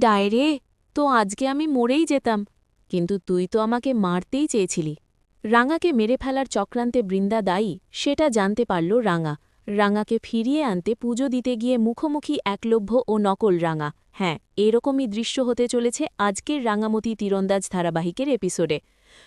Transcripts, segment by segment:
ডায়রে, তো আজকে আমি মরেই যেতাম, কিন্তু তুই তো আমাকে মারতেই চেয়েছিলি। রাঙাকে মেরে ফেলার চক্রান্তে বৃন্দা দায়ী সেটা জানতে পারল রাঙা। রাঙাকে ফিরিয়ে আনতে পুজো দিতে গিয়ে মুখোমুখি একলভ্য ও নকল রাঙা। হ্যাঁ, এরকমই দৃশ্য হতে চলেছে আজকের রাঙামতি তীরন্দাজ ধারাবাহিকের এপিসোডে।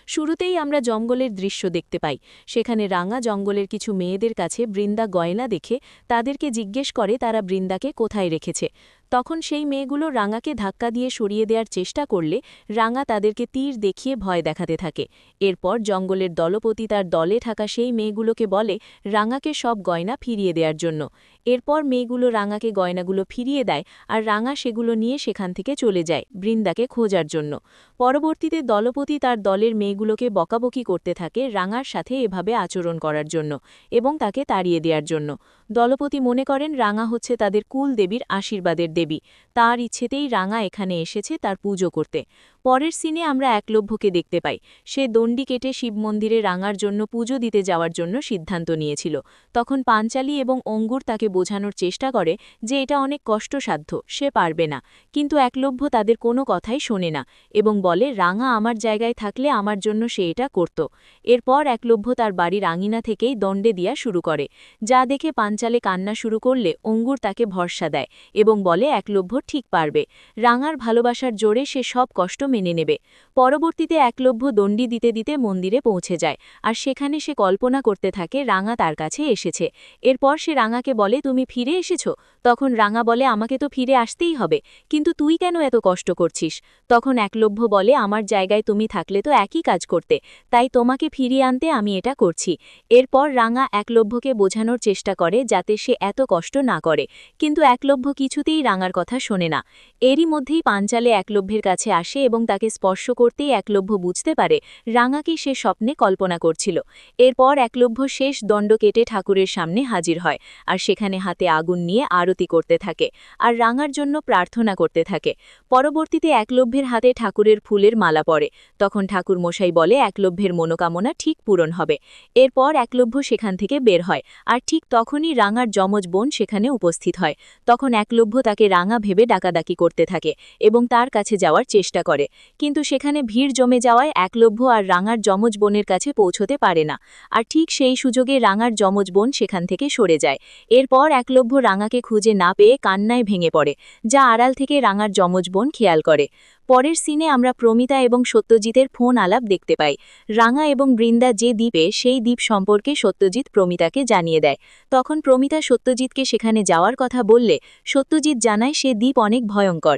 শুরুতেই আমরা জঙ্গলের দৃশ্য দেখতে পাই। সেখানে রাঙা জঙ্গলের কিছু মেয়েদের কাছে বৃন্দা গয়না দেখে তাদেরকে জিজ্ঞেস করে তারা বৃন্দাকে কোথায় রেখেছে। তখন সেই মেয়েগুলো রাঙাকে ধাক্কা দিয়ে সরিয়ে দেওয়ার চেষ্টা করলে রাঙা তাদেরকে তীর দেখিয়ে ভয় দেখাতে থাকে। এরপর জঙ্গলের দলপতি তার দলে থাকা সেই মেয়েগুলোকে বলে রাঙাকে সব গয়না ফিরিয়ে দেওয়ার জন্য। এরপর মেয়েগুলো রাঙাকে গয়নাগুলো ফিরিয়ে দেয় আর রাঙা সেগুলো নিয়ে সেখান থেকে চলে যায় বৃন্দাকে খোঁজার জন্য। পরবর্তীতে দলপতি তার দলের মেয়েগুলোকে বকাবকি করতে থাকে রাঙার সাথে এভাবে আচরণ করার জন্য এবং তাকে তাড়িয়ে দেওয়ার জন্য। দলপতি মনে করেন রাঙা হচ্ছে তাদের কুল দেবীর আশীর্বাদের দেবী, তার ইচ্ছেতেই রাঙা এখানে এসেছে তার পুজো করতে। পরের সিনে আমরা একলভ্যকে দেখতে পাই। সে দণ্ডি কেটে শিব মন্দিরে রাঙার জন্য পুজো দিতে যাওয়ার জন্য সিদ্ধান্ত নিয়েছিল। তখন পাঞ্চালী এবং অঙ্গুর তাকে বোঝানোর চেষ্টা করে যে এটা অনেক কষ্টসাধ্য, সে পারবে না। কিন্তু একলভ্য তাদের কোনো কথাই শোনে না এবং বলে রাঙা আমার জায়গায় থাকলে আমার জন্য সে এটা করত। এরপর একলভ্য তার বাড়ির আঙিনা থেকেই দণ্ডে দিয়া শুরু করে, যা দেখে পাঞ্চালে কান্না শুরু করলে অঙ্গুর তাকে ভরসা দেয় এবং বলে একলভ্য ঠিক পারবে। রাঙার ভালোবাসার জোরে সে সব কষ্ট মেনে নেবে। পরবর্তীতে একলভ্য দণ্ডি দিতে দিতে মন্দিরে পৌঁছে যায় আর সেখানে সে কল্পনা করতে থাকে রাঙা তার কাছে এসেছে। এরপর সে রাঙাকে বলে তুমি ফিরে এসেছ। তখন রাঙা বলে আমাকে তো ফিরে আসতেই হবে, কিন্তু তুই কেন এত কষ্ট করছিস? তখন একলভ্য বলে আমার জায়গায় তুমি থাকলে তো একই কাজ করতে, তাই তোমাকে ফিরিয়ে আনতে আমি এটা করছি। এরপর রাঙা একলভ্যকে বোঝানোর চেষ্টা করে যাতে সে এত কষ্ট না করে, কিন্তু একলভ্য কিছুতেই রাঙার কথা শোনে না। এরই মধ্যেই পাঞ্চালে একলভ্যের কাছে আসে এবং তাকে স্পর্শ করতেই একলভ্য বুঝতে পারে রাঙাকে সে স্বপ্নে কল্পনা করছিল। এরপর একলভ্য শেষ দণ্ড কেটে ঠাকুরের সামনে হাজির হয় আর সেখানে হাতে আগুন নিয়ে আরতি করতে থাকে আর রাঙার জন্য প্রার্থনা করতে থাকে। পরবর্তীতে একলভ্যের হাতে ঠাকুরের ফুলের মালা পড়ে। তখন ঠাকুর মশাই বলে একলভ্যের মনোকামনা ঠিক পূরণ হবে। এরপর একলভ্য সেখান থেকে বের হয় আর ঠিক তখনই রাঙার যমজ বোন সেখানে উপস্থিত হয়। তখন একলভ্য তাকে রাঙা ভেবে ডাকাডাকি করতে থাকে এবং তার কাছে যাওয়ার চেষ্টা করে, কিন্তু সেখানে ভিড় জমে যাওয়ায় একলভ্য আর রাঙার যমজ বোনের কাছে পৌঁছতে পারে না। আর ঠিক সেই সুযোগে রাঙার যমজ বোন সেখান থেকে সরে যায়। এরপর একলভ্য রাঙাকে খুঁজে না পেয়ে কান্নায় ভেঙে পড়ে, যা আড়াল থেকে রাঙার যমজ বোন খেয়াল করে। পরের সিনে আমরা প্রমিতা এবং সত্যজিতের ফোন আলাপ দেখতে পাই। রাঙা এবং বৃন্দা যে দ্বীপে সেই দ্বীপ সম্পর্কে সত্যজিৎ প্রমিতাকে জানিয়ে দেয়। তখন প্রমিতা সত্যজিৎকে সেখানে যাওয়ার কথা বললে সত্যজিৎ জানায় সে দ্বীপ অনেক ভয়ঙ্কর।